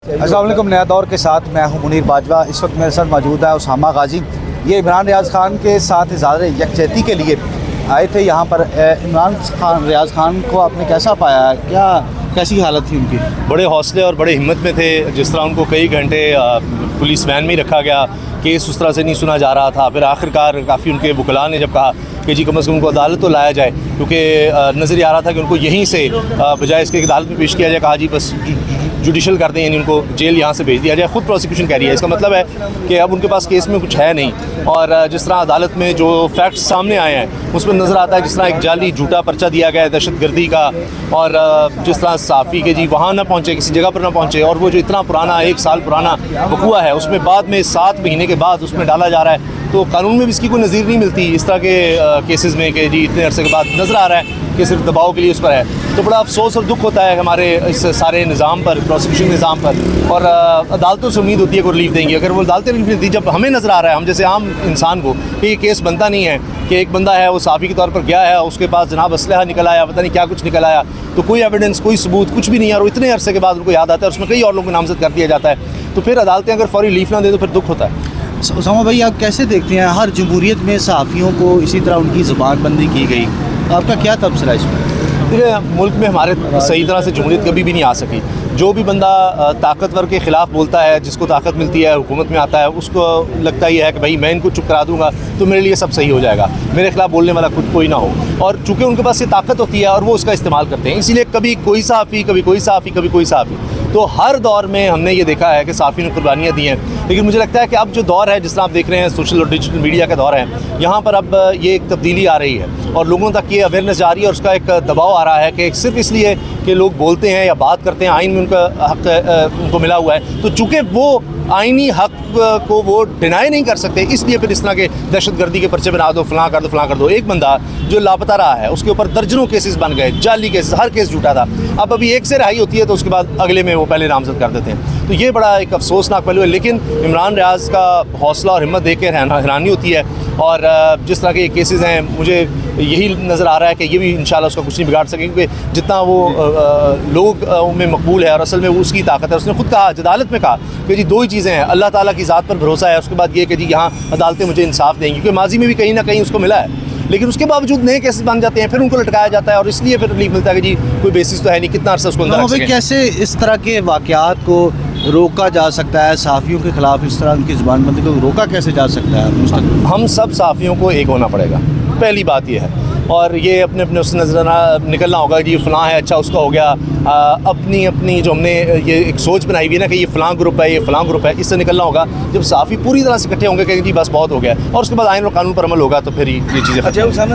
अस्सलाम वालेकुम। नया दौर के साथ मैं हूं मुनीर बाजवा। इस वक्त मेरे साथ मौजूद है उसामा गाजी। ये इमरान रियाज़ खान के साथ इज़हार यकजहती के लिए आए थे यहाँ पर। इमरान रियाज़ खान को आपने कैसा पाया, क्या कैसी हालत थी उनकी? बड़े हौसले और बड़े हिम्मत में थे। जिस तरह उनको कई घंटे पुलिस वैन में ही रखा गया, केस उस तरह से नहीं सुना जा रहा था। फिर आखिरकार काफ़ी उनके वकला ने जब कहा कि जी कम से कम उनको अदालत तो लाया जाए, क्योंकि नज़र आ रहा था कि उनको यहीं से बजाय इसके अदालत में पेश किया जाए, कहा जी बस जुडिशल कर दें, यानी उनको जेल यहाँ से भेज दिया जाए। ख़ुद प्रोसिक्यूशन कह रही है। इसका मतलब है कि अब उनके पास केस में कुछ है नहीं। और जिस तरह अदालत में जो फैक्ट्स सामने आए हैं उसमें नज़र आता है जिस तरह एक जाली झूठा पर्चा दिया गया है दहशतगर्दी का, और जिस तरह साफ़ी के जी वहाँ ना पहुँचे, किसी जगह पर ना पहुँचे, और वो जो इतना पुराना 1 साल पुराना वक़ुआ है उसमें बाद में 7 महीने के बाद उसमें डाला जा रहा है। तो कानून में भी इसकी कोई नज़ीर नहीं मिलती इस तरह के केसेस में कि जी इतने अरसे के बाद नज़र आ रहा है कि सिर्फ दबाव के लिए उस पर है। तो बड़ा अफसोस और दुख होता है हमारे इस सारे निज़ाम पर, प्रोसिक्यूशन निज़ाम पर। और अदालतों से उम्मीद होती है कि रिलीफ देंगी। अगर वो अदालतें रिलीफ नहीं दी, जब हमें नज़र आ रहा है, हम जैसे आम इंसान को, कि ये केस बनता नहीं है कि एक बंदा है वो साफ़ी के तौर पर गया है, उसके पास जनाब असलहा निकल आया, पता नहीं क्या कुछ निकल आया, तो कोई एविडेंस, कोई सबूत, कुछ भी नहीं है, और इतने अरसे के बाद उनको याद आता है, उसमें कई और लोगों को नामजद कर दिया जाता है। तो फिर अदालतें अगर फौरी रिलीफ ना दे तो फिर दुख होता है। उसामा भाई, आप कैसे देखते हैं हर जमहूरियत में सहाफ़ियों को इसी तरह उनकी ज़बानबंदी की गई, आपका क्या तबसरा है इसमें? देखिए, मुल्क में हमारे सही तरह से जमहूरियत कभी भी नहीं आ सकी। जो भी बंदा ताकतवर के ख़िलाफ़ बोलता है, जिसको ताकत मिलती है, हुकूमत में आता है, उसको लगता ही है कि भाई मैं इनको चुप करा दूंगा तो मेरे लिए सब सही हो जाएगा, मेरे खिलाफ़ बोलने वाला खुद कोई ना हो। और चूँकि उनके पास ये ताकत होती है और वो उसका इस्तेमाल करते हैं, इसीलिए कभी कोई सहाफ़ी, कभी कोई सहाफ़ी, कभी कोई सहाफ़ी। तो हर दौर में हमने ये देखा है कि सहाफ़ी ने कुर्बानियाँ दी हैं। लेकिन मुझे लगता है कि अब जो दौर है, जिस तरह आप देख रहे हैं सोशल और डिजिटल मीडिया का दौर है, यहाँ पर अब ये एक तब्दीली आ रही है और लोगों तक ये अवेयरनेस जा रही है, और उसका एक दबाव आ रहा है कि सिर्फ इसलिए कि लोग बोलते हैं या बात करते हैं, आइन में उनका हक़ उनको मिला हुआ है, तो चूँकि वो आइनी हक़ को वो डिनाई नहीं कर सकते, इसलिए फिर इस तरह के दहशतगर्दी के पर्चे बना दो, फलां कर दो, फलां कर दो। एक बंदा जो लापता रहा है उसके ऊपर दर्जनों केसेस बन गए, जाली केसेस, हर केस झूठा था। अब अभी एक से रिहाई होती है तो उसके बाद अगले में वो पहले नामजद कर देते हैं। तो ये बड़ा एक अफसोसनाक पहलू है। लेकिन इमरान रियाज़ का हौसला और हिम्मत देख के हैरानी होती है। और जिस तरह के केसेस हैं, मुझे यही नज़र आ रहा है कि ये भी इंशाल्लाह उसका कुछ नहीं बिगाड़ सकेंगे, क्योंकि जितना वो लोग में मकबूल है और असल में वो उसकी ताकत है। उसने खुद कहा, अदालत में कहा कि जी 2 ही चीज़ें हैं, अल्लाह ताला की ज़ात पर भरोसा है, उसके बाद ये कि जी यहाँ अदालतें मुझे इंसाफ देंगी, क्योंकि माजी में भी कहीं ना कहीं उसको मिला है। लेकिन उसके बावजूद नए केसेस बन जाते हैं, फिर उनको लटकाया जाता है, और इसलिए फिर रिलीफ मिलता है कि जी कोई बेसिस तो है नहीं, कितना अर्सा उसको अंदर रख सकें। कैसे इस तरह के वाक़यात को रोका जा सकता है? सहाफ़ियों के ख़िलाफ़ इस तरह उनकी ज़बानबंदी को रोका कैसे जा सकता है? हम सब सहाफ़ियों को एक होना पड़ेगा, पहली बात यह है। और ये अपने अपने उससे नजर निकलना होगा कि ये फ़लाँ है, अच्छा उसका हो गया। अपनी अपनी जो हमने ये एक सोच बनाई हुई है ना कि ये फ़लाँ ग्रुप है, ये फ़लाँ ग्रुप है, इससे निकलना होगा। जब सहाफ़ी पूरी तरह से इकट्ठे होंगे कि जी बस बहुत हो गया, और उसके बाद आइन और कानून पर अमल होगा, तो फिर ये चीज़ें। अच्छा उसामा